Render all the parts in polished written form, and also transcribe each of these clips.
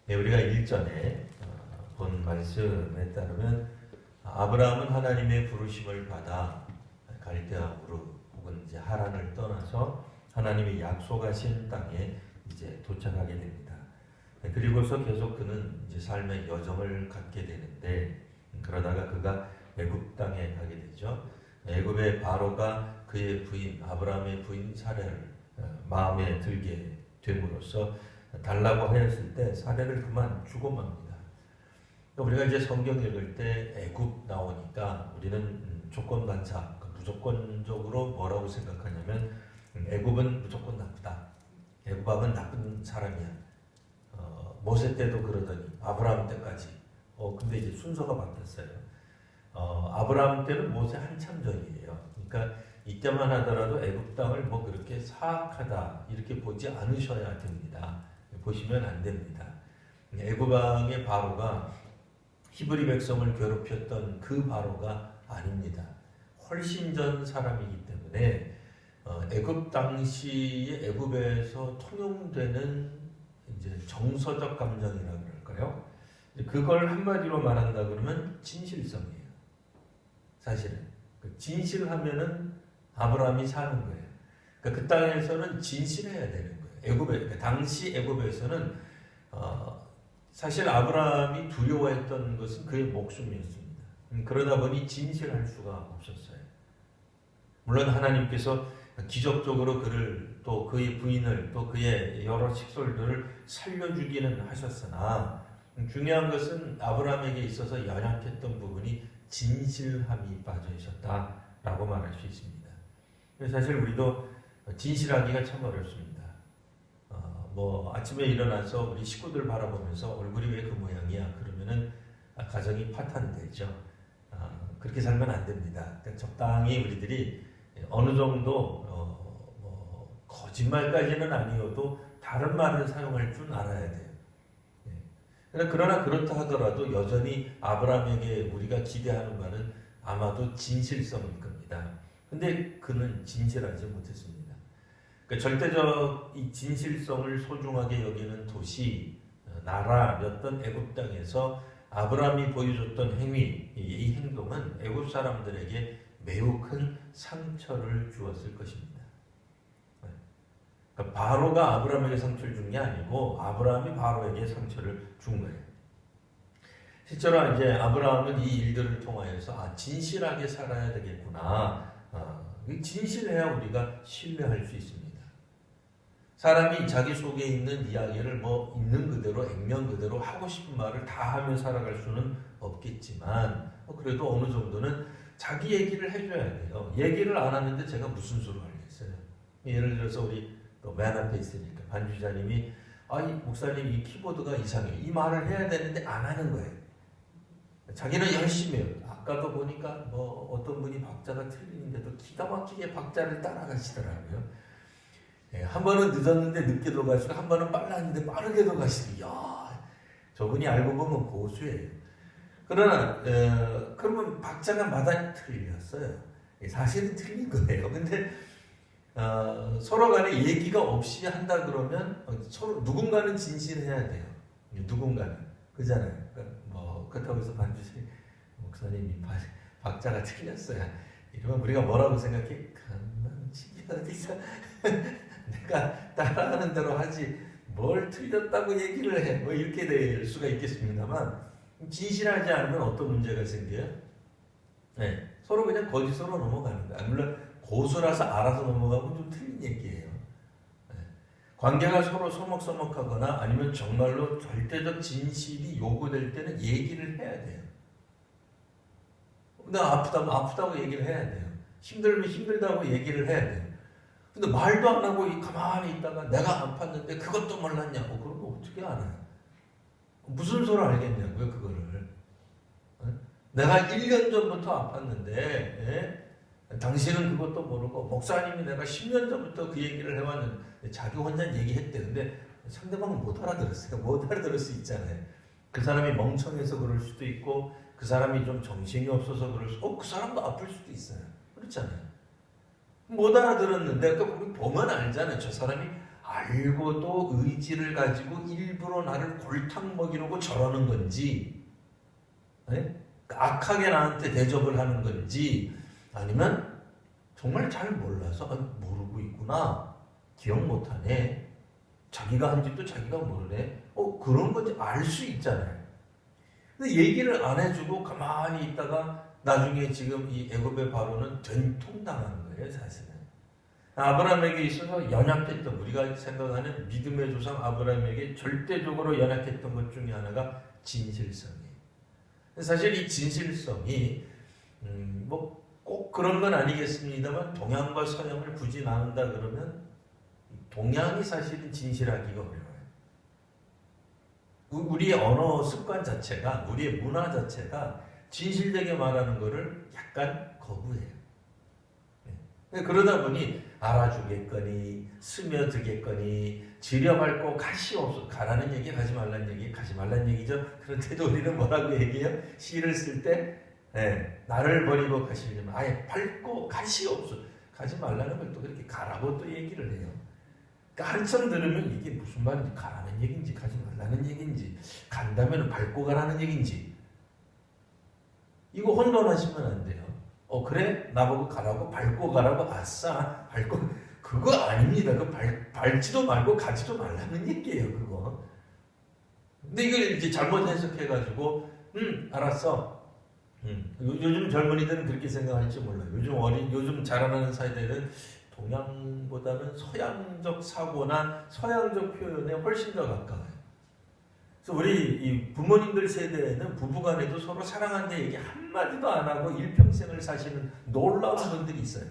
네, 우리가 일전에 본 말씀에 따르면 아브라함은 하나님의 부르심을 받아 갈대아 우르 혹은 이제 하란을 떠나서 하나님이 약속하신 땅에 이제 도착하게 됩니다. 네, 그리고서 계속 그는 이제 삶의 여정을 갖게 되는데 그러다가 그가 애굽 땅에 가게 되죠. 애굽의 바로가 그의 부인 아브라함의 부인 사례를 마음에 들게 됨으로써 달라고 하였을 때 사례를 그만 주고 맙니다. 우리가 이제 성경 읽을 때 애굽 나오니까 우리는 조건 반사, 무조건적으로 뭐라고 생각하냐면 애굽은 무조건 나쁘다. 애굽은 나쁜 사람이야. 모세 때도 그러더니 아브라함 때까지. 근데 이제 순서가 바뀌었어요. 아브라함 때는 모세 한참 전이에요. 그러니까 이때만 하더라도 애굽 땅을 뭐 그렇게 사악하다 이렇게 보지 않으셔야 됩니다. 보시면 안 됩니다. 애굽 왕의 바로가 히브리 백성을 괴롭혔던 그 바로가 아닙니다. 훨씬 전 사람이기 때문에 애굽 당시에 애굽에서 통용되는 이제 정서적 감정이라고 그럴까요? 그걸 한마디로 말한다 그러면 진실성이에요. 사실은 진실하면은 아브라함이 사는 거예요. 그러니까 그 땅에서는 진실해야 되는 거예요. 그러니까 당시 애굽에서는 사실 아브라함이 두려워했던 것은 그의 목숨이었습니다. 그러다 보니 진실할 수가 없었어요. 물론 하나님께서 기적적으로 그를 또 그의 부인을 또 그의 여러 식솔들을 살려주기는 하셨으나 중요한 것은 아브라함에게 있어서 연약했던 부분이 진실함이 빠져 있었다라고 말할 수 있습니다. 사실 우리도 진실하기가 참 어렵습니다. 아침에 일어나서 우리 식구들 바라보면서 얼굴이 왜 그 모양이야? 그러면은 가정이 파탄되죠. 그렇게 살면 안 됩니다. 그러니까 적당히 우리들이 어느 정도 거짓말까지는 아니어도 다른 말을 사용할 줄 알아야 돼요. 그러나 그렇다 하더라도 여전히 아브라함에게 우리가 기대하는 바는 아마도 진실성일 겁니다. 근데 그는 진실하지 못했습니다. 그러니까 절대적 이 진실성을 소중하게 여기는 도시, 나라였던 애굽 땅에서 아브라함이 보여줬던 행위, 이 행동은 애굽 사람들에게 매우 큰 상처를 주었을 것입니다. 그러니까 바로가 아브라함에게 상처를 준 게 아니고 아브라함이 바로에게 상처를 준 거예요. 실제로 이제 아브라함은 이 일들을 통하여서 진실하게 살아야 되겠구나. 진실해야 우리가 신뢰할 수 있습니다. 사람이 자기 속에 있는 이야기를 있는 그대로 액면 그대로 하고 싶은 말을 다 하며 살아갈 수는 없겠지만 그래도 어느 정도는 자기 얘기를 해줘야 돼요. 얘기를 안 하는데 제가 무슨 수로 하겠어요. 예를 들어서 우리 또 맨 앞에 있으니까 반주자님이 목사님 이 키보드가 이상해요. 이 말을 해야 되는데 안 하는 거예요. 자기는 열심히 해요. 아까도 보니까 어떤 분이 박자가 틀리는데도 기가 막히게 박자를 따라가시더라고요. 한 번은 늦었는데 늦게도 가시고 한 번은 빨랐는데 빠르게도 가시고 저분이 알고 보면 고수예요. 그러나 그러면 박자가 마다 틀렸어요. 사실은 틀린 거예요. 근데 서로 간에 얘기가 없이 한다 그러면 서로 누군가는 진실해야 돼요. 누군가는 그잖아요. 그렇다고 해서 반주시 목사님이 박자가 틀렸어요. 이러면 우리가 뭐라고 생각해? 가만히 어디서 내가 따라하는 대로 하지 뭘 틀렸다고 얘기를 해. 이렇게 될 수가 있겠습니다만 진실하지 않으면 어떤 문제가 생겨요? 서로 그냥 거짓으로 넘어가는 거야. 물론 고수라서 알아서 넘어가면 좀 틀린 얘기예요. 관계가 서로 서먹서먹하거나 아니면 정말로 절대적 진실이 요구될 때는 얘기를 해야 돼요. 나 아프다고 얘기를 해야 돼요. 힘들면 힘들다고 얘기를 해야 돼요. 근데 말도 안 하고 가만히 있다가 내가 아팠는데 그것도 몰랐냐고 그러면 어떻게 알아요? 무슨 소리 알겠냐고요 그거를. 내가 1년 전부터 아팠는데 당신은 그것도 모르고 목사님이 내가 10년 전부터 그 얘기를 해왔는데 자기 혼자 얘기했대. 근데 상대방은 못 알아들었어요. 못 알아들을 수 있잖아요. 그 사람이 멍청해서 그럴 수도 있고 그 사람이 좀 정신이 없어서 그럴 수도 그 사람도 아플 수도 있어요. 그렇잖아요. 못 알아들었는데 보면 알잖아요. 저 사람이 알고도 의지를 가지고 일부러 나를 골탕 먹이려고 저러는 건지, 네? 악하게 나한테 대접을 하는 건지, 아니면 정말 잘 몰라서 모르고 있구나, 기억 못하네, 자기가 한 짓도 자기가 모르네, 그런 건지 알 수 있잖아요. 근데 얘기를 안 해주고 가만히 있다가 나중에 지금 이 애굽의 바로는 된통당하는 거예요, 사실은. 아브라함에게 있어서 연약했던, 우리가 생각하는 믿음의 조상 아브라함에게 절대적으로 연약했던 것 중에 하나가 진실성이에요. 사실 이 진실성이 뭐 꼭 그런 건 아니겠습니다만, 동양과 서양을 굳이 나눈다 그러면 동양이 사실은 진실하기가 어려워요. 우리의 언어 습관 자체가, 우리의 문화 자체가 진실되게 말하는 것을 약간 거부해요. 그러다 보니 알아주겠거니 스며들겠거니 지려밟고 가시 없어, 가라는 얘기 가지 말라는 얘기, 가지 말라는 얘기죠. 그런데도 우리는 뭐라고 얘기해요? 시를 쓸 때 나를 버리고 가시려면 아예 밟고 가시 없어, 가지 말라는 걸 또 그렇게 가라고 또 얘기를 해요. 그러니까 한참 들으면 이게 무슨 말인지, 가라는 얘기인지 가지 말라는 얘기인지, 간다면 밟고 가라는 얘기인지, 이거 혼돈하시면 안 돼요. 그래? 나보고 가라고? 밟고 가라고? 아싸, 밟고, 그거 아닙니다. 그 밟지도 말고 가지도 말라는 얘기예요, 그거. 근데 이걸 이제 잘못 해석해가지고, 알았어. 요즘 젊은이들은 그렇게 생각할지 몰라요. 요즘 자라나는 세대는 동양보다는 서양적 사고나 서양적 표현에 훨씬 더 가까워요. 그래서 우리 이 부모님들 세대에는 부부간에도 서로 사랑한다 얘기 한마디도 안 하고 일평생을 사시는 놀라운 분들이 있어요.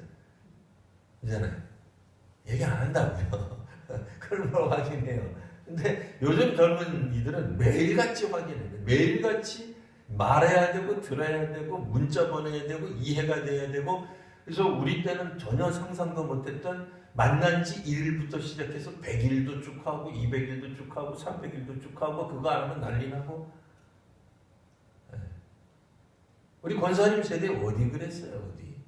이제는 얘기 안 한다고요. 그걸 뭐 확인해요. 근데 요즘 젊은이들은 매일같이 확인해요. 매일같이 말해야 되고 들어야 되고 문자 보내야 되고 이해가 돼야 되고. 그래서 우리 때는 전혀 상상도 못했던 만난 지 1일부터 시작해서 100일도 쭉 하고 200일도 쭉 하고 300일도 쭉 하고, 그거 안 하면 난리 나고. 우리 권사님 세대 어디 그랬어요, 어디.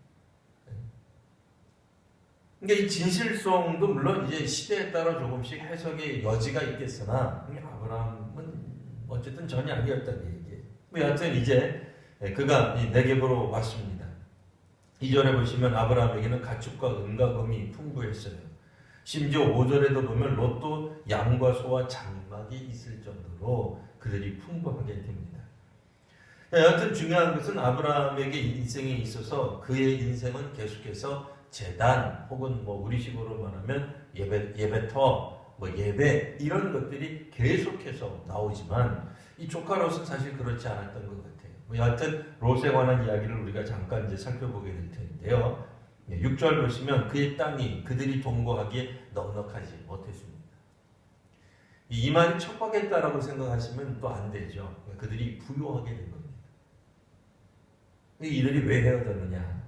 그러니까 이 진실성도 물론 이제 시대에 따라 조금씩 해석의 여지가 있겠으나, 아브라함은 어쨌든 전혀 아니었다는 얘기예요. 여하튼 이제 그가 네겝으로 왔습니다. 2절에 보시면 아브라함에게는 가축과 은과 금이 풍부했어요. 심지어 5절에도 보면 롯도 양과 소와 장막이 있을 정도로 그들이 풍부하게 됩니다. 여하튼 중요한 것은 아브라함에게 인생에 있어서 그의 인생은 계속해서 제단 혹은 뭐 우리식으로 말하면 예배터, 예배, 이런 것들이 계속해서 나오지만 이 조카 롯은 사실 그렇지 않았던 것 같아요. 여하튼 롯에 관한 이야기를 우리가 잠깐 이제 살펴보게 될 텐데요. 6절 보시면 그의 땅이 그들이 동거하기에 넉넉하지 못했습니다. 이 말이 척박했다라고 생각하시면 또 안 되죠. 그들이 부유하게 된 겁니다. 이들이 왜 헤어졌느냐?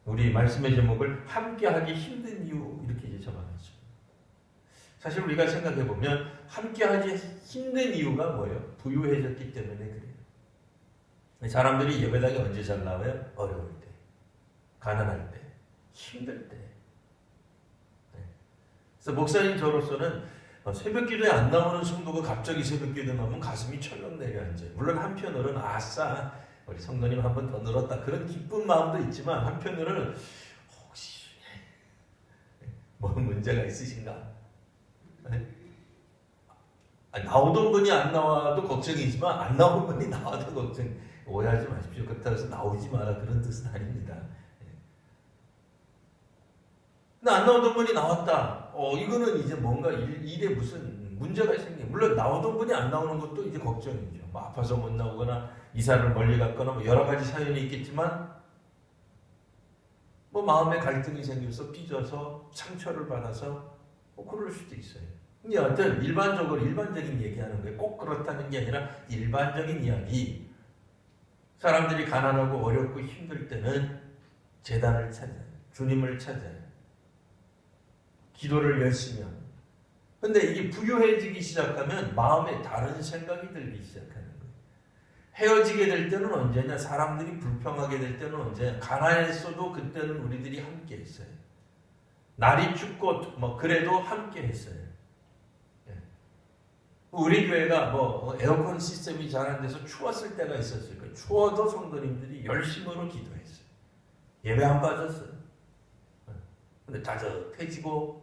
우리 말씀의 제목을 함께하기 힘든 이유, 이렇게 이제 적어놨죠. 사실 우리가 생각해 보면 함께하기 힘든 이유가 뭐예요? 부유해졌기 때문에 그래요. 사람들이 예배당에 언제 잘 나와요? 어려울 때, 가난할 때, 힘들 때. 그래서 목사님 저로서는 새벽 기도에 안 나오는 성도가 갑자기 새벽 기도에 나오면 가슴이 철렁 내려앉아요. 물론 한편으로는 아싸, 우리 성도님 한 번 더 늘었다, 그런 기쁜 마음도 있지만, 한편으로는 혹시 뭐 문제가 있으신가? 나오던 분이 안 나와도 걱정이지만 안 나오는 분이 나와도 걱정. 오해하지 마십시오. 그렇다고 해서 나오지 마라, 그런 뜻은 아닙니다. 근데 안 나오던 분이 나왔다. 이거는 이제 뭔가 일에 무슨 문제가 생겨. 물론 나오던 분이 안 나오는 것도 이제 걱정이죠. 뭐 아파서 못 나오거나 이사를 멀리 갔거나 뭐 여러 가지 사연이 있겠지만, 뭐 마음에 갈등이 생겨서 삐져서 상처를 받아서 뭐 그럴 수도 있어요. 근데 여하튼 일반적인 얘기하는 거예요. 꼭 그렇다는 게 아니라 일반적인 이야기. 사람들이 가난하고 어렵고 힘들 때는 제단을 찾아요. 주님을 찾아요. 기도를 열심히 합니다. 근데 이게 부유해지기 시작하면 마음에 다른 생각이 들기 시작하는 거예요. 헤어지게 될 때는 언제냐? 사람들이 불평하게 될 때는 언제냐? 가난했어도 그때는 우리들이 함께 했어요. 날이 춥고 뭐 그래도 함께 했어요. 우리 교회가 뭐 에어컨 시스템이 잘 안 돼서 추웠을 때가 있었을 거예요. 추워도 성도님들이 열심으로 기도했어요. 예배 안 빠졌어요. 근데 따뜻해지고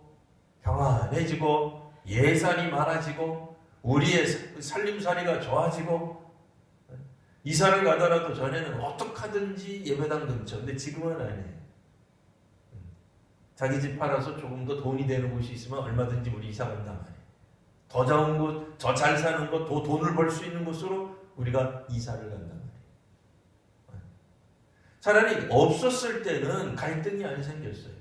평안해지고 예산이 많아지고 우리의 살림살이가 좋아지고 이사를 가더라도 전에는 어떡하든지 예배당 근처. 근데 지금은 아니에요. 자기 집 팔아서 조금 더 돈이 되는 곳이 있으면 얼마든지 우리 이사 간단 말이에요. 더 좋은 곳, 더 잘 사는 곳, 더 돈을 벌 수 있는 곳으로 우리가 이사를 간단 말이에요. 차라리 없었을 때는 갈등이 안 생겼어요.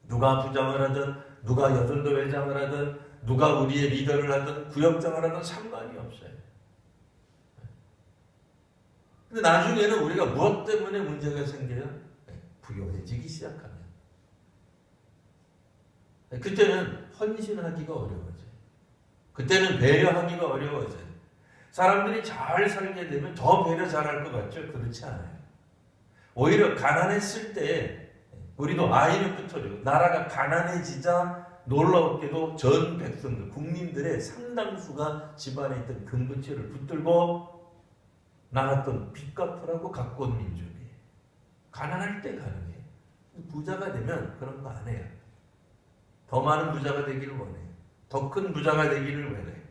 누가 부장을 하든 누가 여전도 회장을 하든 누가 우리의 리더를 하든 구역장을 하든 상관이 없어요. 근데 나중에는 우리가 무엇 때문에 문제가 생겨요? 부유해지기 시작하면. 그때는 헌신하기가 어려워져요. 그때는 배려하기가 어려워져요. 사람들이 잘 살게 되면 더 배려 잘할 것 같죠? 그렇지 않아요. 오히려 가난했을 때 우리도 IMF부터요. 나라가 가난해지자 놀라웠게도 전 백성들, 국민들의 상당수가 집안에 있던 금부채를 붙들고 나갔던 빚 갚으라고 갖고 온 민족이에요. 가난할 때 가능해요. 부자가 되면 그런 거 안 해요. 더 많은 부자가 되기를 원해요. 더 큰 부자가 되기를 원해요.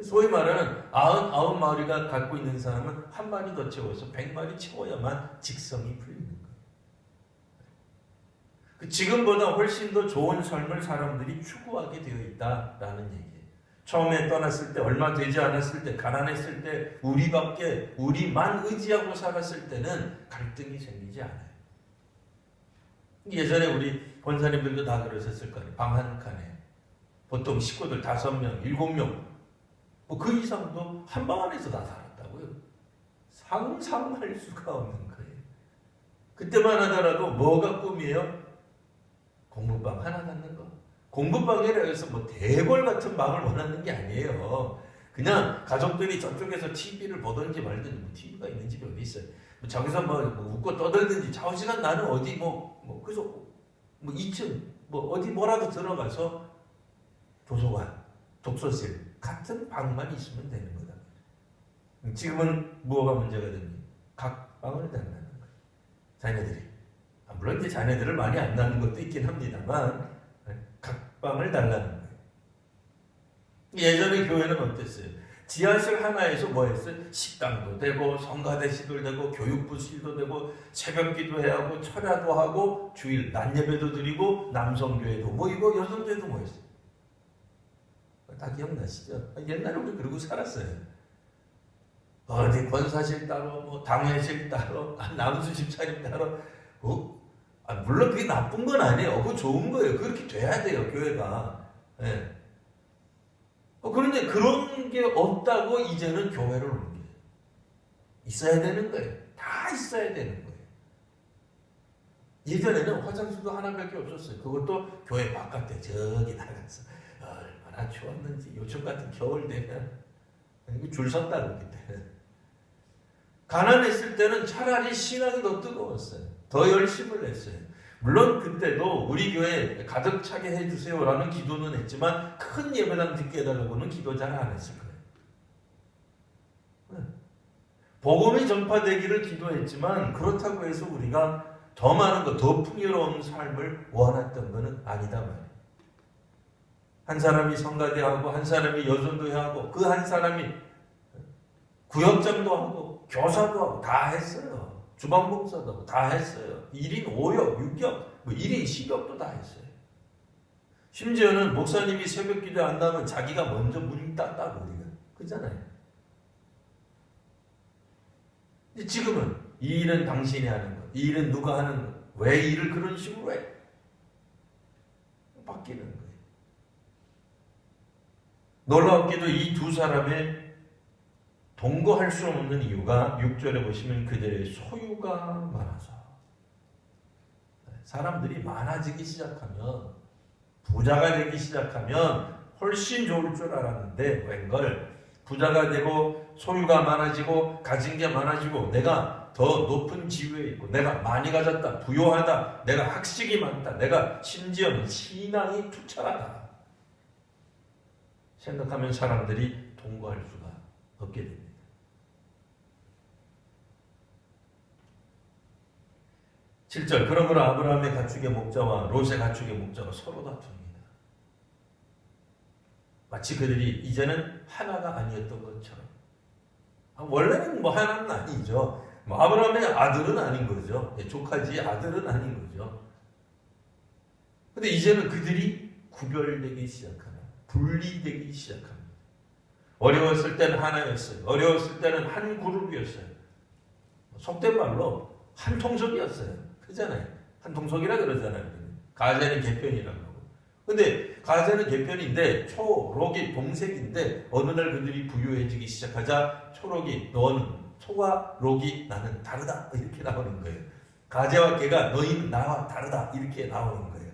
소위 말하는 99마리가 갖고 있는 사람은 한 마리 더 채워서 100마리 채워야만 직성이 풀리는 거예요. 지금보다 훨씬 더 좋은 삶을 사람들이 추구하게 되어 있다라는 얘기예요. 처음에 떠났을 때 얼마 되지 않았을 때 가난했을 때 우리만 의지하고 살았을 때는 갈등이 생기지 않아요. 예전에 우리 권사님들도 다 그러셨을 거예요. 방 한 칸에 보통 식구들 5명, 7명 뭐 그 이상도 한 방 안에서 다 살았다고요. 상상할 수가 없는 거예요. 그때만 하더라도 뭐가 꿈이에요? 공부방 하나 갖는 거. 공부방이라 해서 뭐 대궐 같은 방을 원하는 게 아니에요. 그냥 가족들이 저쪽에서 TV를 보든지 말든지 뭐 TV가 있는 집이 어디 있어요. 뭐 저기서 뭐 웃고 떠들든지 좌우시간 나는 어디 그래서 뭐 2층 어디 뭐라도 들어가서 도서관, 독서실 같은 방만 있으면 되는 거다. 지금은 뭐가 문제가 됩니까? 각 방을 달라는 거예요. 자녀들이. 물론 이제 자녀들을 많이 안 낳는 것도 있긴 합니다만 각 방을 달라는 거예요. 예전에 교회는 어땠어요? 지하실 하나에서 뭐 했어요? 식당도 되고 성가대시도 되고 교육부실도 되고 새벽기도 해야 하고 철야도 하고 주일 낮 예배도 드리고 남성교회도 모이고 여성교회도 모였어요. 다 기억나시죠? 옛날에 우리 그러고 살았어요. 어디 권사실 따로 뭐 당회실 따로 남수집 차림 따로 물론 그게 나쁜 건 아니에요. 그거 좋은 거예요. 그렇게 돼야 돼요, 교회가. 네. 그런데 그런 게 없다고 이제는 교회를 옮겨요. 있어야 되는 거예요. 다 있어야 되는 거예요. 예전에는 화장실도 하나밖에 없었어요. 그것도 교회 바깥에 저기 나가서 얼마나 추웠는지 요즘 같은 겨울 되면 줄 섰다고 그때. 가난했을 때는 차라리 신앙이 더 뜨거웠어요. 더 열심을 냈어요. 물론 그때도 우리 교회 가득 차게 해주세요라는 기도는 했지만 큰 예배당 듣게 해달라고는 기도 잘 안 했을 거예요. 복음이 전파되기를 기도했지만 그렇다고 해서 우리가 더 많은 것, 더 풍요로운 삶을 원했던 것은 아니다 말이에요. 한 사람이 성가대하고 한 사람이 여전도하고 그 한 사람이 구역장도 하고 교사도 하고 다 했어요. 주방봉사도 하고 다 했어요. 1인 5역, 6역, 1인 10역도 다 했어요. 심지어는 목사님이 새벽 기도 안 나오면 자기가 먼저 문 땄다고 우리가 그러잖아요. 지금은 이 일은 당신이 하는 것, 이 일은 누가 하는 것, 왜 일을 그런 식으로 해? 바뀌는 거예요. 놀랍게도 이 두 사람의 동거할 수 없는 이유가 6절에 보시면 그들의 소유가 많아서. 사람들이 많아지기 시작하면 부자가 되기 시작하면 훨씬 좋을 줄 알았는데 웬걸 부자가 되고 소유가 많아지고 가진 게 많아지고 내가 더 높은 지위에 있고 내가 많이 가졌다, 부유하다, 내가 학식이 많다, 내가 심지어는 신앙이 투철하다 생각하면 사람들이 동거할 수가 없게 됩니다. 7절 그러므로 아브라함의 가축의 목자와 롯의 가축의 목자가 서로 다툽니다. 마치 그들이 이제는 하나가 아니었던 것처럼. 원래는 뭐 하나는 아니죠. 뭐 아브라함의 아들은 아닌 거죠. 조카지 아들은 아닌 거죠. 근데 이제는 그들이 구별되기 시작합니다. 분리되기 시작합니다. 어려웠을 때는 하나였어요. 어려웠을 때는 한 그룹이었어요. 속된 말로 한 통속이었어요. 그잖아요. 한 통속이라 그러잖아요. 가제는 개편이라고 하고. 근데 가제는 개편인데 초록이 동색인데 어느 날 그들이 부유해지기 시작하자 초록이 너는 초와 록이 나는 다르다 이렇게 나오는 거예요. 가제와 개가 너희는 나와 다르다 이렇게 나오는 거예요.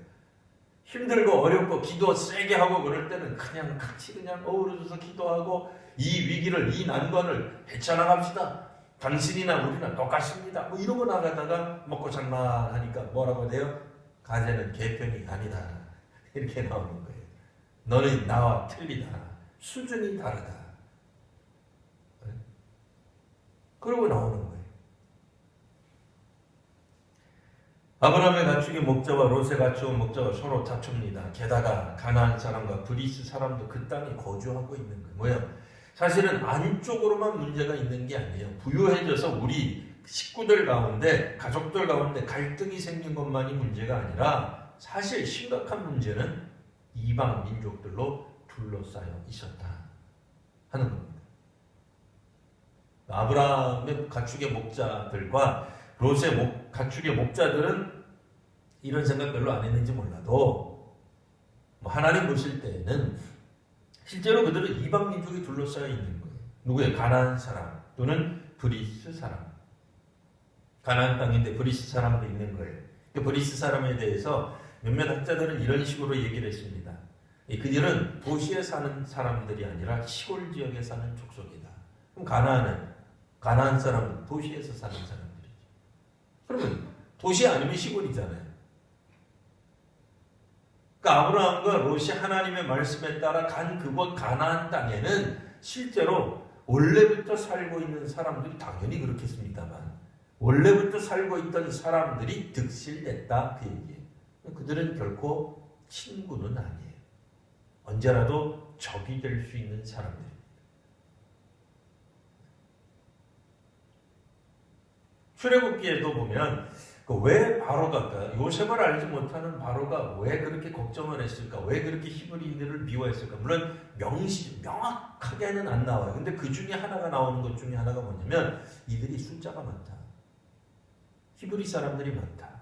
힘들고 어렵고 기도 세게 하고 그럴 때는 그냥 같이 그냥 어우러져서 기도하고 이 위기를 이 난관을 헤쳐나갑시다. 당신이나 우리나 똑같습니다. 뭐 이러고 나가다가 먹고 살만 하니까 뭐라고 돼요? 가제는 개편이 아니다. 이렇게 나오는 거예요. 너는 나와 틀리다. 수준이 다르다. 그러고 나오는 거예요. 아브라함의 가축의 목자와 롯의 가축의 목자가 서로 다툽니다. 게다가 가나안 사람과 브리스 사람도 그 땅에 거주하고 있는 거예요. 뭐예요? 사실은 안쪽으로만 문제가 있는 게 아니에요. 부유해져서 우리 식구들 가운데, 가족들 가운데 갈등이 생긴 것만이 문제가 아니라 사실 심각한 문제는 이방 민족들로 둘러싸여 있었다 하는 겁니다. 아브라함의 가축의 목자들과 롯의 가축의 목자들은 이런 생각 별로 안 했는지 몰라도 하나님 보실 때에는 실제로 그들은 이방 민족이 둘러싸여 있는 거예요. 누구예요? 가나안 사람 또는 브리스 사람. 가나안 땅인데 브리스 사람도 있는 거예요. 브리스 사람에 대해서 몇몇 학자들은 이런 식으로 얘기를 했습니다. 그들은 도시에 사는 사람들이 아니라 시골 지역에 사는 족속이다. 그럼 가나안 사람은 도시에서 사는 사람들이죠. 그러면 도시 아니면 시골이잖아요. 그러니까 아브라함과 롯이 하나님의 말씀에 따라 간 그곳 가나안 땅에는 실제로 원래부터 살고 있는 사람들이 당연히 그렇겠습니다만 원래부터 살고 있던 사람들이 득실됐다 그 얘기예요. 그들은 결코 친구는 아니에요. 언제라도 적이 될 수 있는 사람들입니다. 출애굽기에도 보면 왜 바로가 요셉을 알지 못하는 바로가 왜 그렇게 걱정을 했을까? 왜 그렇게 히브리인들을 미워했을까? 물론 명확하게는 안 나와요. 근데 그 중에 하나가 나오는 것 중에 하나가 뭐냐면 이들이 숫자가 많다. 히브리 사람들이 많다.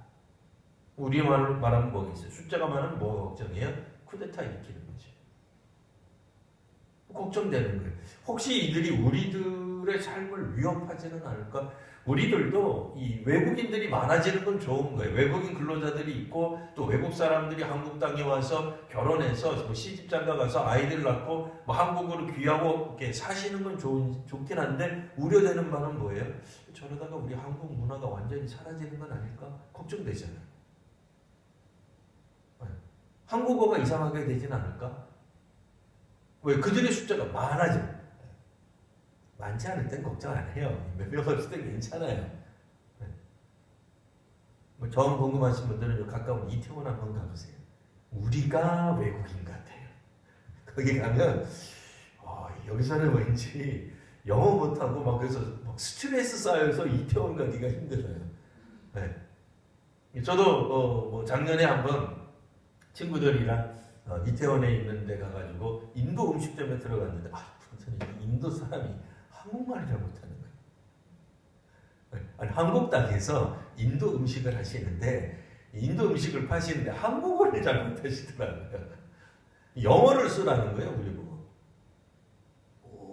우리 말로 말하면 뭐겠어요? 숫자가 많으면 뭐가 걱정이에요? 쿠데타 일으키는 거지. 걱정되는 거예요. 혹시 이들이 우리들의 삶을 위협하지는 않을까? 우리들도 이 외국인들이 많아지는 건 좋은 거예요. 외국인 근로자들이 있고 또 외국 사람들이 한국 땅에 와서 결혼해서 시집장가 가서 아이들 낳고 한국으로 귀하고 이렇게 사시는 건 좋긴 한데 우려되는 바는 뭐예요? 저러다가 우리 한국 문화가 완전히 사라지는 건 아닐까? 걱정되잖아요. 한국어가 이상하게 되진 않을까? 왜? 그들의 숫자가 많아져. 많지 않을 땐 걱정 안 해요. 몇 명 없을 땐 괜찮아요. 처음 궁금하신 분들은 가까운 이태원 한번 가보세요. 우리가 외국인 같아요. 거기 가면 여기서는 왠지 영어 못하고 그래서 스트레스 쌓여서 이태원 가기가 힘들어요. 네. 저도 작년에 한번 친구들이랑 이태원에 있는 데 가가지고 인도 음식점에 들어갔는데 인도 사람이 한국말을 잘 못하는 거예요. 아니, 한국 땅에서 인도 음식을 하시는데 인도 음식을 파시는데 한국어를 잘 못하시더라고요. 영어를 쓰라는 거예요. 우리 보고.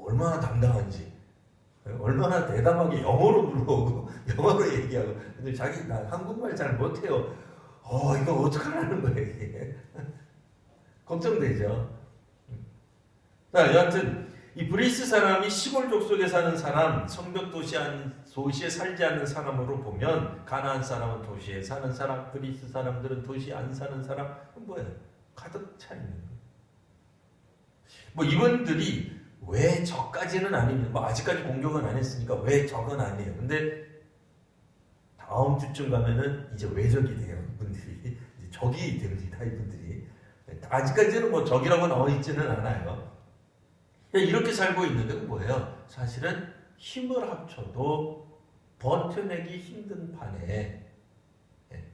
얼마나 당당한지. 얼마나 대담하게 영어로 물어오고 영어로 얘기하고 근데 나 한국말 잘 못해요. 이거 어떡하라는 거예요 이게. 걱정되죠. 자, 여하튼 이 브리스 사람이 시골 족속에 사는 사람, 성벽 도시에 살지 않는 사람으로 보면 가나안 사람은 도시에 사는 사람, 브리스 사람들은 도시에 안 사는 사람, 뭐예요? 가득 차 있는 거예요. 뭐 이분들이 왜 저까지는 아닙니다. 뭐 아직까지 공격은 안 했으니까 왜 적은 아니에요. 근데 다음 주쯤 가면은 이제 왜 적이 돼요. 이분들이 이제 적이 됩니다. 이분들이 아직까지는 뭐 적이라고 나와 있지는 않아요. 이렇게 살고 있는데 뭐예요? 사실은 힘을 합쳐도 버텨내기 힘든 판에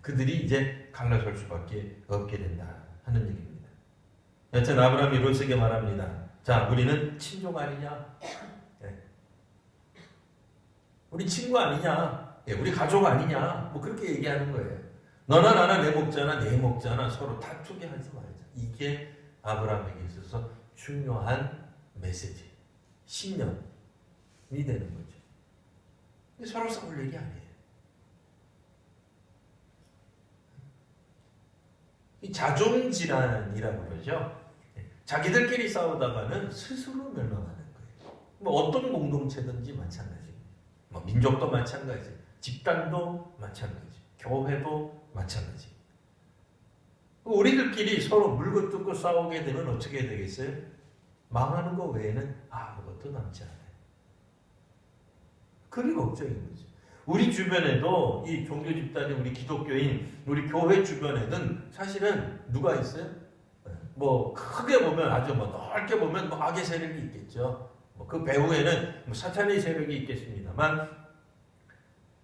그들이 이제 갈라설 수밖에 없게 된다 하는 얘기입니다. 여튼 아브라함이 롯에게 말합니다. 자, 우리는 친족 아니냐? 우리 친구 아니냐? 우리 가족 아니냐? 뭐 그렇게 얘기하는 거예요. 너나 나나 내 목자나 내 목자나 서로 다투게 하지 말자. 이게 아브라함에게 있어서 중요한 메시지, 신념이 되는 거죠. 서로 싸울 얘기 아니에요. 이 자존질환이라고 그러죠. 자기들끼리 싸우다가는 스스로 멸망하는 거예요. 뭐 어떤 공동체든지 마찬가지입니다. 뭐 민족도 마찬가지, 집단도 마찬가지, 교회도 마찬가지. 우리들끼리 서로 물고 뜯고 싸우게 되면 어떻게 되겠어요? 망하는 거 외에는 아무것도 남지 않아요. 그게 걱정인 거죠. 우리 주변에도 이 종교 집단이 우리 기독교인, 우리 교회 주변에는 사실은 누가 있어요? 뭐 크게 보면 아주 뭐 넓게 보면 뭐 악의 세력이 있겠죠. 뭐 그 배후에는 뭐 사탄의 세력이 있겠습니다만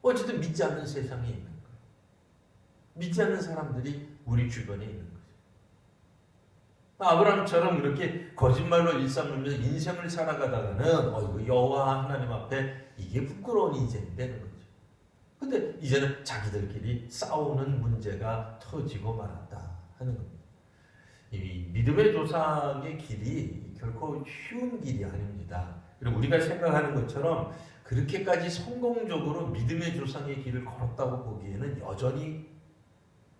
어쨌든 믿지 않는 세상에 있는 거예요. 믿지 않는 사람들이 우리 주변에 있는 거죠. 아브라함처럼 그렇게 거짓말로 일삼으면서 인생을 살아가다가는 여호와 하나님 앞에 이게 부끄러운 인생이 되는 거죠. 근데 이제는 자기들끼리 싸우는 문제가 터지고 말았다 하는 겁니다. 이 믿음의 조상의 길이 결코 쉬운 길이 아닙니다. 그리고 우리가 생각하는 것처럼 그렇게까지 성공적으로 믿음의 조상의 길을 걸었다고 보기에는 여전히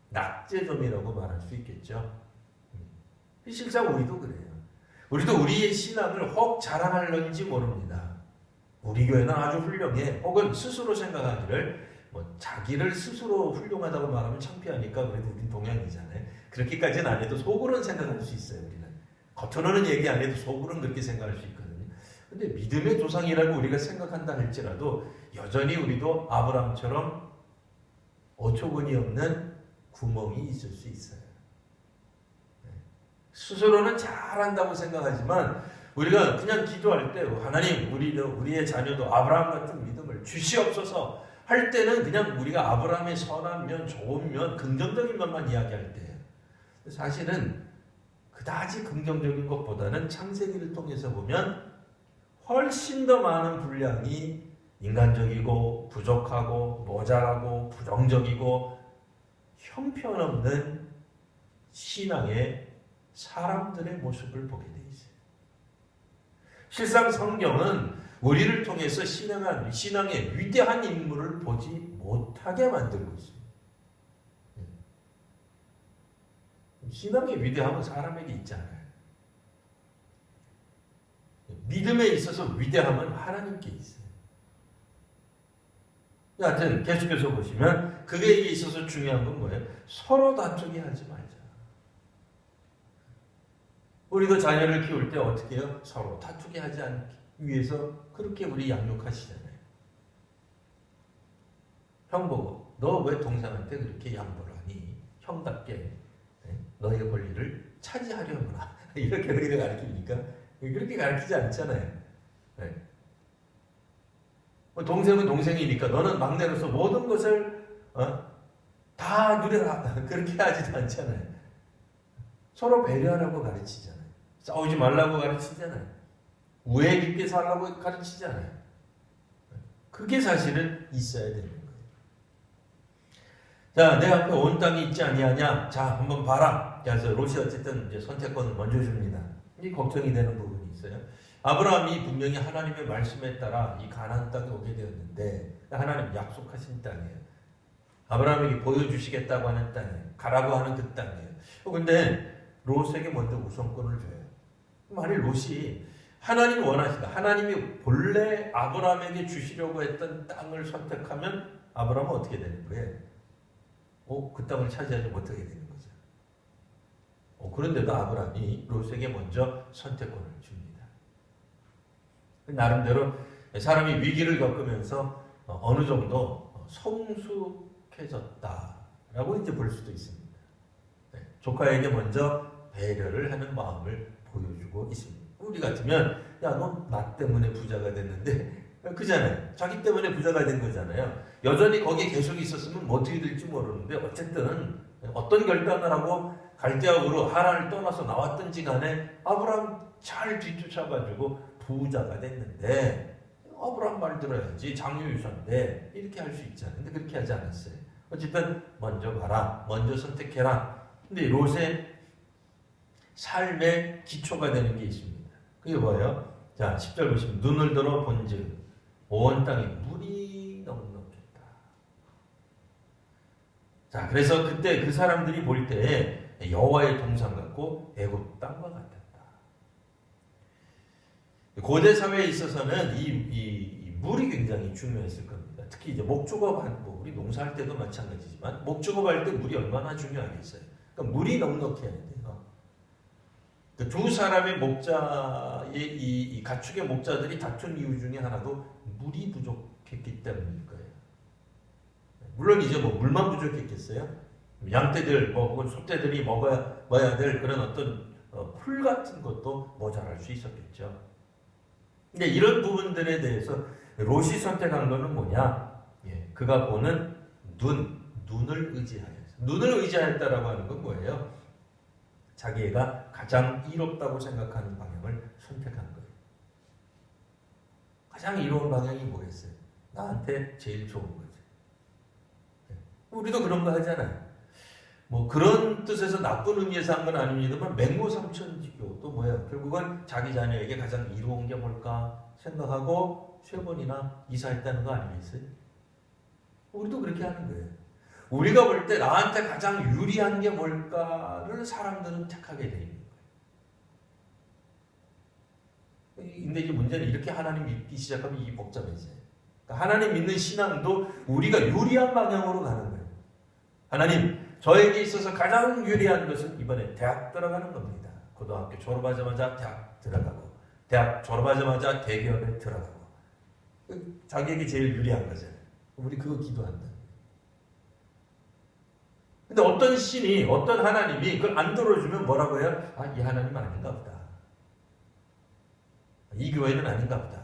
낙제점이라고 말할 수 있겠죠. 실상 우리도 그래요. 우리도 우리의 신앙을 혹 자랑하려는지 모릅니다. 우리 교회는 아주 훌륭해. 혹은 스스로 생각하기를 뭐 자기를 스스로 훌륭하다고 말하면 창피하니까 그래도 우린 동양이잖아요. 그렇게까지는 안 해도 속으로는 생각할 수 있어요. 우리는 겉으로는 얘기 안 해도 속으로는 그렇게 생각할 수 있거든요. 근데 믿음의 조상이라고 우리가 생각한다 할지라도 여전히 우리도 아브라함처럼 어처구니 없는 구멍이 있을 수 있어요. 스스로는 잘한다고 생각하지만 우리가 그냥 기도할 때 하나님 우리의 자녀도 아브라함 같은 믿음을 주시옵소서 할 때는 그냥 우리가 아브라함의 선한 면, 좋은 면, 긍정적인 면만 이야기할 때예요. 사실은 그다지 긍정적인 것보다는 창세기를 통해서 보면 훨씬 더 많은 분량이 인간적이고 부족하고 모자라고 부정적이고 형편없는 신앙의 사람들의 모습을 보게 돼 있어요. 실상 성경은 우리를 통해서 신앙의 위대한 인물을 보지 못하게 만들고 있습니다. 신앙의 위대함은 사람에게 있지 않아요. 믿음에 있어서 위대함은 하나님께 있어요. 하여튼 계속해서 보시면 그게 있어서 중요한 건 뭐예요? 서로 다투게 하지 말자. 우리도 자녀를 키울 때 어떻게 해요? 서로 다투게 하지 않기 위해서 그렇게 우리 양육하시잖아요. 형 보고 너 왜 동생한테 그렇게 양보를 하니? 형답게 너의 권리를 차지하려구나. 이렇게 우리가 가르칩니까? 그렇게 가르치지 않잖아요. 동생은 동생이니까 너는 막내로서 모든 것을 다 누려라. 그렇게 하지도 않잖아요. 서로 배려하라고 가르치잖아요. 싸우지 말라고 가르치잖아요. 우애 깊게 살라고 가르치잖아요. 그게 사실은 있어야 되는 거예요. 자, 내 앞에 온 땅이 있지 아니하냐? 자, 한번 봐라. 그래서 롯이 어쨌든 이제 선택권을 먼저 줍니다. 이 걱정이 되는 부분이 있어요. 아브라함이 분명히 하나님의 말씀에 따라 이 가나안 땅에 오게 되었는데 하나님 약속하신 땅이에요. 아브라함에게 보여주시겠다고 하는 땅이에요. 가라고 하는 그 땅이에요. 근데 롯에게 먼저 우선권을 줘요. 만일 롯이 하나님이 원하시다. 하나님이 본래 아브라함에게 주시려고 했던 땅을 선택하면 아브라함은 어떻게 되는 거예요? 그 땅을 차지하지 못하게 되는 거죠. 그런데도 아브라함이 롯에게 먼저 선택권을 줍니다. 나름대로 사람이 위기를 겪으면서 어느 정도 성숙해졌다라고 이제 볼 수도 있습니다. 조카에게 먼저 배려를 하는 마음을 보여주고 있습니다. 우리 같으면 야, 너 나 때문에 부자가 됐는데 그잖아요. 자기 때문에 부자가 된 거잖아요. 여전히 거기에 계속 있었으면 뭐 어떻게 될지 모르는데 어쨌든 어떤 결단을 하고 갈대아우로 하란을 떠나서 나왔든지 간에 아브라함 잘 뒤쫓아가지고 부자가 됐는데 아브라함 말 들어야지 장유유서인데 이렇게 할 수 있잖아요. 근데 그렇게 하지 않았어요. 어쨌든 먼저 가라. 먼저 선택해라. 근데 롯의 삶의 기초가 되는 게 있습니다. 그게 뭐예요? 자, 10절 보시면 눈을 들어 본즉 온 땅에 물이 넉넉했다. 자, 그래서 그때 그 사람들이 볼 때 여호와의 동산 같고 애굽 땅과 같았다. 고대 사회에 있어서는 이 물이 굉장히 중요했을 겁니다. 특히 이제 목축업 우리 농사할 때도 마찬가지지만 목축업할 때 물이 얼마나 중요하겠어요. 그러니까 물이 넉넉해야 돼요. 그 두 사람의 목자의 이 가축의 목자들이 다툰 이유 중에 하나도 물이 부족했기 때문일 거예요. 물론 이제 뭐 물만 부족했겠어요? 양떼들 혹은 소떼들이 먹어야 될 그런 어떤 풀 같은 것도 모자랄 수 있었겠죠. 근데 이런 부분들에 대해서 롯이 선택한 거는 뭐냐? 그가 보는 눈을 의지하였어요. 눈을 의지하였다라고 하는 건 뭐예요? 자기가 가장 이롭다고 생각하는 방향을 선택한 거예요. 가장 이로운 방향이 뭐겠어요? 나한테 제일 좋은 거죠. 우리도 그런 거 하잖아요. 뭐 그런 뜻에서 나쁜 의미에서 한 건 아닙니다만 맹모삼천지교 또 뭐야? 결국은 자기 자녀에게 가장 이로운 게 뭘까 생각하고 세 번이나 이사했다는 거 아니겠어요? 우리도 그렇게 하는 거예요. 우리가 볼 때 나한테 가장 유리한 게 뭘까를 사람들은 택하게 돼 있는 거예요. 근데 이제 문제는 이렇게 하나님 믿기 시작하면 이게 복잡해져요. 그러니까 하나님 믿는 신앙도 우리가 유리한 방향으로 가는 거예요. 하나님, 저에게 있어서 가장 유리한 것은 이번에 대학 들어가는 겁니다. 고등학교 졸업하자마자 대학 들어가고, 대학 졸업하자마자 대기업에 들어가고. 자기에게 제일 유리한 거잖아요. 우리 그거 기도한다. 근데 어떤 신이, 어떤 하나님이 그걸 안 들어주면 뭐라고 해요? 이 하나님 아닌가 보다. 이 교회는 아닌가 보다.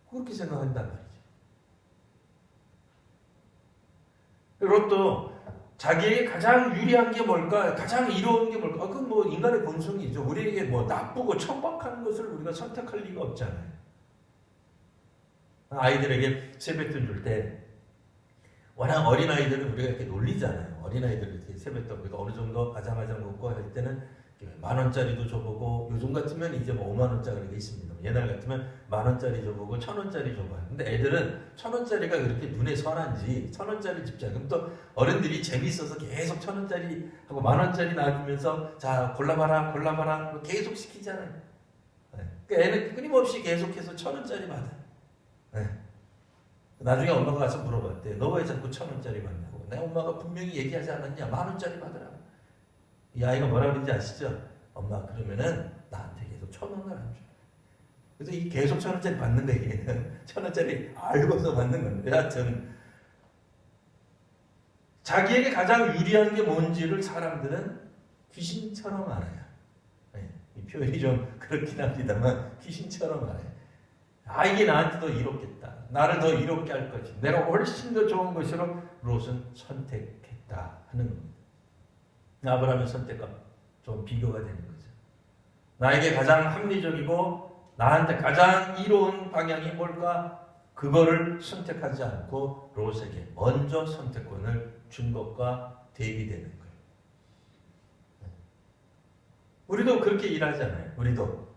그렇게 생각한단 말이죠. 그리고 또 자기에게 가장 유리한 게 뭘까? 가장 이로운 게 뭘까? 그건 뭐 인간의 본성이죠. 우리에게 뭐 나쁘고 천박한 것을 우리가 선택할 리가 없잖아요. 아이들에게 세뱃돈 줄 때 워낙 어린아이들은 우리가 이렇게 놀리잖아요. 어린아이들을 이렇게 세뱃돈, 우리가 어느 정도 아자마자 먹고 할 때는 10,000원짜리도 줘보고, 요즘 같으면 이제 뭐 50,000원짜리가 있습니다. 옛날 같으면 10,000원짜리 줘보고 1,000원짜리 줘봐요. 근데 애들은 1,000원짜리가 그렇게 눈에 선한지 1,000원짜리 줍잖아요. 그럼 또 어른들이 재밌어서 계속 1,000원짜리 하고 10,000원짜리 놔주면서 자 골라봐라 계속 시키잖아요. 그러니까 애는 끊임없이 계속해서 1,000원짜리 받아요. 나중에 엄마가 가서 물어봤대. 너 왜 자꾸 1,000원짜리 받냐고. 내 엄마가 분명히 얘기하지 않았냐. 10,000원짜리 받으라. 이 아이가 뭐라 그러는지 아시죠? 엄마 그러면은 나한테 계속 1,000원을 안 줘. 그래서 이 계속 1,000원짜리 받는 거예요. 1,000원짜리 알고서 받는 건데 하여튼 자기에게 가장 유리한 게 뭔지를 사람들은 귀신처럼 알아요. 이 표현이 좀 그렇긴 합니다만 귀신처럼 알아요. 이게 나한테 더 이롭겠다. 나를 더 이롭게 할 것이다. 내가 훨씬 더 좋은 것으로 롯은 선택했다 하는 겁니다. 아브라함의 선택과 좀 비교가 되는 거죠. 나에게 가장 합리적이고 나한테 가장 이로운 방향이 뭘까? 그거를 선택하지 않고 롯에게 먼저 선택권을 준 것과 대비되는 거예요. 우리도 그렇게 일하잖아요. 우리도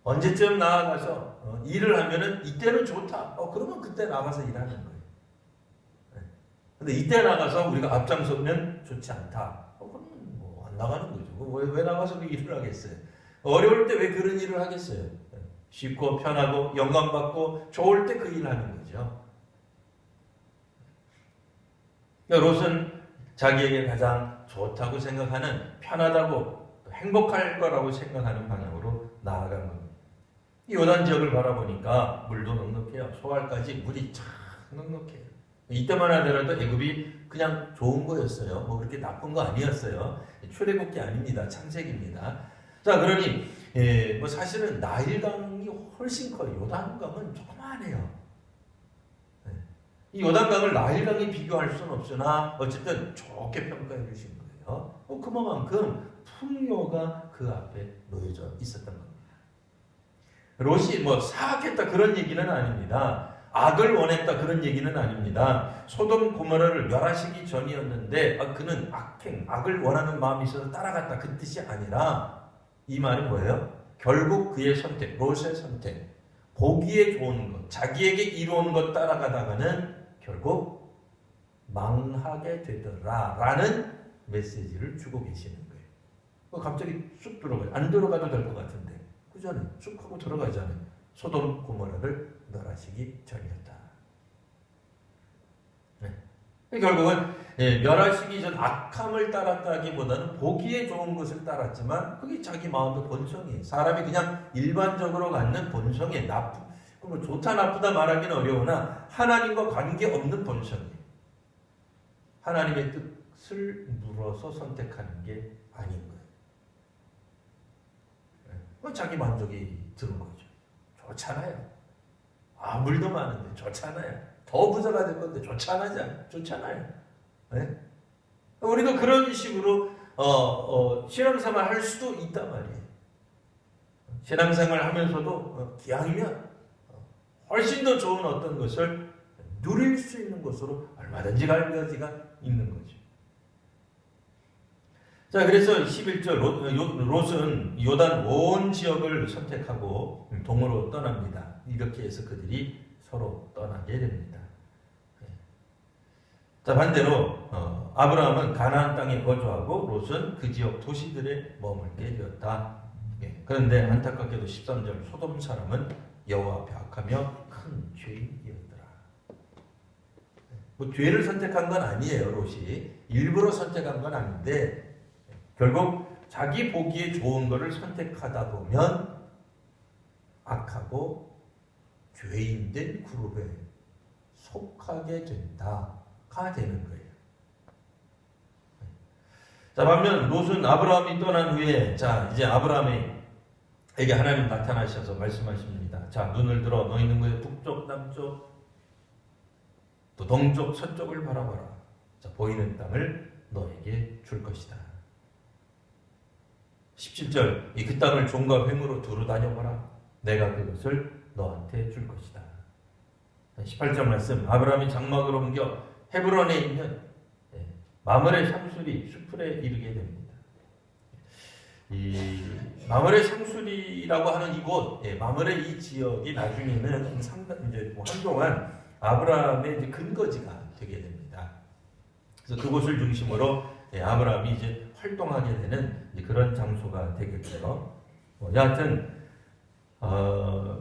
언제쯤 나아가서 일을 하면은 이때는 좋다. 그러면 그때 나가서 일하는 거예요. 근데 이때 나가서 우리가 앞장서면 좋지 않다. 그러면 뭐 안 나가는 거죠. 왜 나가서 그 일을 하겠어요? 어려울 때 왜 그런 일을 하겠어요? 쉽고 편하고 영감받고 좋을 때 그 일을 하는 거죠. 롯은 자기에게 가장 좋다고 생각하는, 편하다고 행복할 거라고 생각하는 방향으로 나아간 겁니다. 이 요단 지역을 바라보니까 물도 넉넉해요. 소알까지 물이 참 넉넉해요. 이때만 하더라도 애굽이 그냥 좋은 거였어요. 뭐 그렇게 나쁜 거 아니었어요. 출애굽기 아닙니다. 창세기입니다. 자, 그러니 뭐 사실은 나일강이 훨씬 커요. 요단강은 조그만해요. 이 요단강을 나일강에 비교할 수는 없으나 어쨌든 좋게 평가해 주신 거예요. 그만큼 풍요가 그 앞에 놓여져 있었던 겁니다. 롯이 뭐 사악했다 그런 얘기는 아닙니다. 악을 원했다 그런 얘기는 아닙니다. 소돔 고모라를 멸하시기 전이었는데 그는 악을 원하는 마음이 있어서 따라갔다 그 뜻이 아니라, 이 말은 뭐예요? 결국 그의 선택, 롯의 선택, 보기에 좋은 것, 자기에게 이로운 것 따라가다가는 결국 망하게 되더라 라는 메시지를 주고 계시는 거예요. 갑자기 쑥 들어가요. 안 들어가도 될 것 같은데 그잖아요. 쑥 하고 들어가잖아요. 소돔 고모라를 멸하시기 전이었다. 결국은 멸하시기 전 악함을 따랐다기보다는 보기에 좋은 것을 따랐지만 그게 자기 마음의 본성이에요. 사람이 그냥 일반적으로 갖는 본성이에요. 뭐 좋다 나쁘다 말하기는 어려우나 하나님과 관계없는 본성이에요. 하나님의 뜻을 물어서 선택하는 게 아닌 거예요. 자기 만족이 드는 거죠. 좋잖아요. 물도 많은데 좋잖아요. 더 부자가 될 건데 좋잖아요. 네? 우리도 그런 식으로 신앙생활 할 수도 있단 말이에요. 신앙생활 하면서도 기왕이면 훨씬 더 좋은 어떤 것을 누릴 수 있는 것으로 얼마든지 갈 여지가 있는 거죠. 자, 그래서 11절 롯은 요단 온 지역을 선택하고 동으로 떠납니다. 이렇게 해서 그들이 서로 떠나게 됩니다. 자, 반대로 아브라함은 가나안 땅에 거주하고 롯은 그 지역 도시들에 머물게 되었다. 그런데 안타깝게도 13절 소돔 사람은 여호와 앞에 악하며 큰 죄인이었더라. 뭐 죄를 선택한 건 아니에요. 롯이 일부러 선택한 건 아닌데 결국 자기 보기에 좋은 것을 선택하다 보면 악하고 죄인된 그룹에 속하게 된다가 되는 거예요. 자, 반면 롯은 아브라함이 떠난 후에 이제 아브라함에게 하나님 나타나셔서 말씀하십니다. 자, 눈을 들어 너 있는 곳의 북쪽, 남쪽, 또 동쪽, 서쪽을 바라봐라. 자, 보이는 땅을 너에게 줄 것이다. 17절 그 땅을 종과 횡으로 두루 다녀봐라. 내가 그것을 너한테 줄 것이다. 18절 말씀 아브라함이 장막을 옮겨 헤브론에 있는 마므레 상수리 숲에 이르게 됩니다. 이 마므레 상수리라고 하는 이곳, 마므레 이 지역이 나중에는 이제 한동안 아브라함의 이제 근거지가 되게 됩니다. 그래서 그곳을 중심으로 아브라함이 이제 활동하게 되는 그런 장소가 되겠죠. 여하튼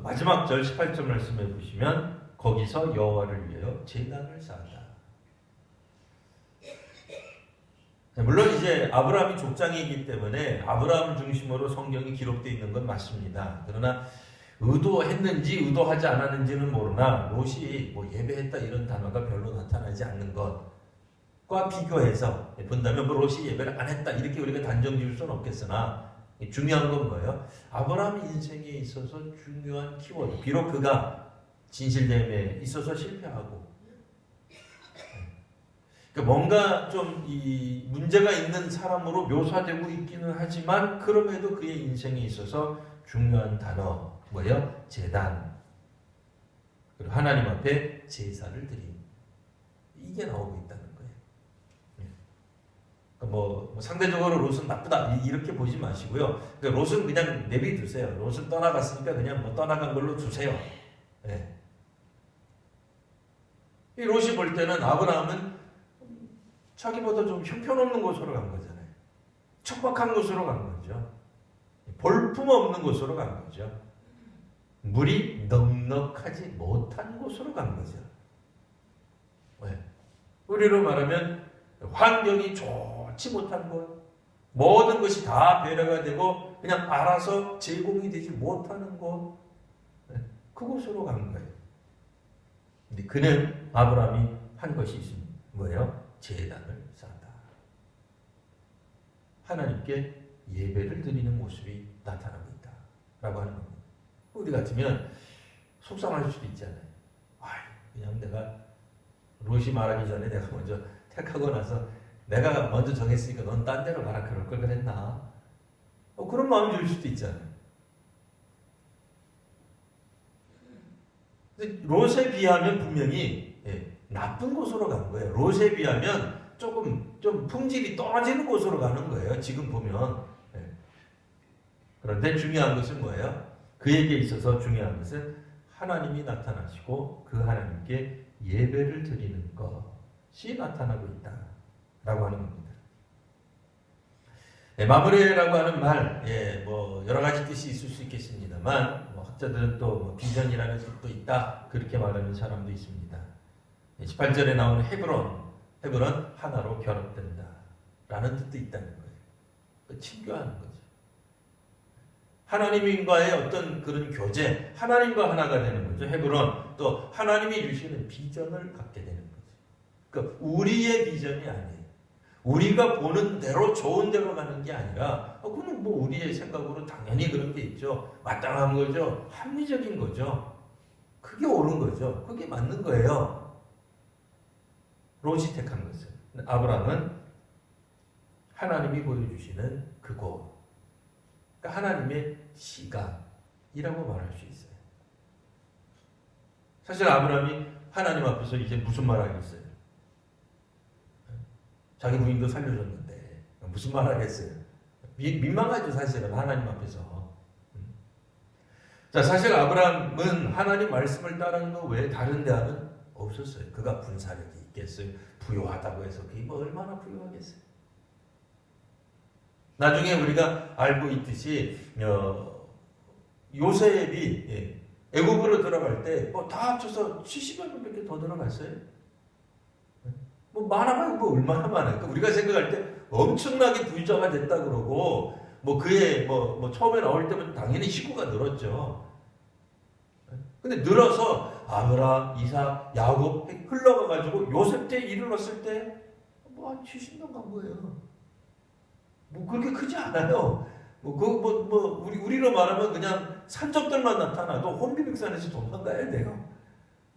마지막 절 18절 말씀에 보시면 거기서 여호와를 위하여 제단을 쌓았다. 물론 이제 아브라함이 족장이기 때문에 아브라함을 중심으로 성경이 기록되어 있는 건 맞습니다. 그러나 의도했는지 의도하지 않았는지는 모르나 롯이 뭐 예배했다 이런 단어가 별로 나타나지 않는 것과 비교해서 본다면 뭐 롯이 예배를 안 했다 이렇게 우리가 단정 지을 수는 없겠으나 중요한 건 뭐예요? 아브라함 인생에 있어서 중요한 키워드. 비록 그가 진실됨에 있어서 실패하고 뭔가 좀 이 문제가 있는 사람으로 묘사되고 있기는 하지만 그럼에도 그의 인생에 있어서 중요한 단어 뭐예요? 제단. 그리고 하나님 앞에 제사를 드림. 이게 나오고 있다는 거예요. 뭐 상대적으로 롯은 나쁘다 이렇게 보지 마시고요. 롯은 그냥 내비두세요. 롯은 떠나갔으니까 그냥 뭐 떠나간 걸로 두세요. 이 롯이 볼 때는 아브라함은 자기보다 좀 형편없는 곳으로 간 거잖아요. 척박한 곳으로 간 거죠. 볼품 없는 곳으로 간 거죠. 물이 넉넉하지 못한 곳으로 간 거죠. 왜? 우리로 말하면 환경이 좋지 못한 곳, 모든 것이 다 배려가 되고 그냥 알아서 제공이 되지 못하는 곳, 그곳으로 간 거예요. 근데 그는 아브라함이 한 것이 있습니다. 뭐예요? 제단을 쌓았다. 하나님께 예배를 드리는 모습이 나타나고 있다라고 하는 겁니다. 우리 같으면 속상할 수도 있잖아요. 그냥 내가 롯이 말하기 전에 내가 먼저 택하고 나서 내가 먼저 정했으니까 넌 딴 데로 가라 그럴 걸 그랬나? 그런 마음이 들 수도 있잖아요. 근데 롯에 비하면 분명히 나쁜 곳으로 간 거예요. 롯에 비하면 조금 좀 품질이 떨어지는 곳으로 가는 거예요. 지금 보면. 그런데 중요한 것은 뭐예요? 그에게 있어서 중요한 것은 하나님이 나타나시고 그 하나님께 예배를 드리는 것이 나타나고 있다라고 하는 겁니다. 마므레라고 하는 말, 뭐 여러 가지 뜻이 있을 수 있겠습니다만, 학자들은 또 비전이라는 뜻도 있다 그렇게 말하는 사람도 있습니다. 18절에 나오는 헤브론 하나로 결합된다라는 뜻도 있다는 거예요. 친교하는 거죠. 하나님과의 어떤 그런 교제, 하나님과 하나가 되는 거죠. 헤브론, 또 하나님이 주시는 비전을 갖게 되는 거죠. 그러니까 우리의 비전이 아니에요. 우리가 보는 대로 좋은 대로 가는 게 아니라 그건 뭐 우리의 생각으로 당연히 그런 게 있죠. 마땅한 거죠. 합리적인 거죠. 그게 옳은 거죠. 그게 맞는 거예요. 롯이 택한 것은. 아브라함은 하나님이 보여주시는 그곳, 그러니까 하나님의 시각이라고 말할 수 있어요. 사실 아브라함이 하나님 앞에서 이제 무슨 말 하겠어요? 자기 부인도 살려줬는데 무슨 말 하겠어요? 민망하죠, 사실은 하나님 앞에서. 자, 사실 아브라함은 하나님 말씀을 따르는 것 외에 다른 대안은 없었어요. 그가 분사력이 있겠어요? 부유하다고 해서 그게 뭐 얼마나 부유하겠어요? 나중에 우리가 알고 있듯이 요셉이 애굽으로 들어갈 때 다 합쳐서 70여 명밖에 더 들어갔어요. 뭐 많아봐야 뭐 얼마나 많아요. 그러니까 우리가 생각할 때 엄청나게 부자가 됐다 그러고 뭐 그의 뭐 처음에 나올 때면 당연히 식구가 늘었죠. 근데 늘어서 아브라함, 이삭, 야곱 흘러가가지고 요셉 때 이르렀을 때 뭐 한 70명 간 거예요. 뭐 그렇게 크지 않아요. 우리로 말하면 그냥 산적들만 나타나도 혼비백산에서 도망가야 돼요.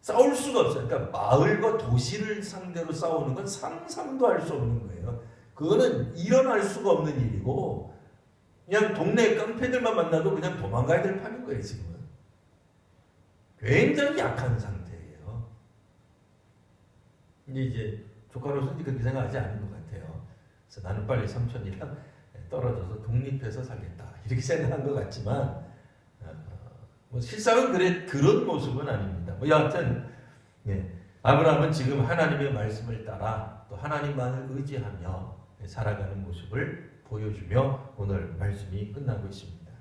싸울 수가 없어요. 그러니까 마을과 도시를 상대로 싸우는 건 상상도 할 수 없는 거예요. 그거는 일어날 수가 없는 일이고 그냥 동네 깡패들만 만나도 그냥 도망가야 될 판인 거예요, 지금은. 굉장히 약한 상태예요. 근데 이제 조카로서는 그렇게 생각하지 않은 것 같아요. 그래서 나는 빨리 삼촌이랑 떨어져서 독립해서 살겠다 이렇게 생각한 것 같지만 뭐 실상은 그런 모습은 아닙니다. 뭐 여하튼 아브라함은 지금 하나님의 말씀을 따라 또 하나님만을 의지하며 살아가는 모습을 보여주며 오늘 말씀이 끝나고 있습니다.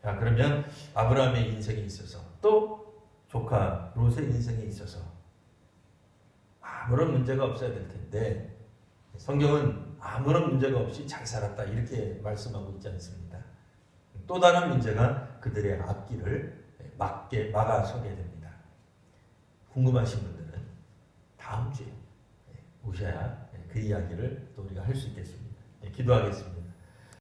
자, 그러면 아브라함의 인생에 있어서 또 조카 롯의 인생에 있어서 아무런 문제가 없어야 될 텐데 성경은 아무런 문제가 없이 잘 살았다 이렇게 말씀하고 있지 않습니다. 또 다른 문제가 그들의 앞길을 막아서게 됩니다. 궁금하신 분들은 다음 주에 오셔야 그 이야기를 또 우리가 할 수 있겠습니다. 기도하겠습니다.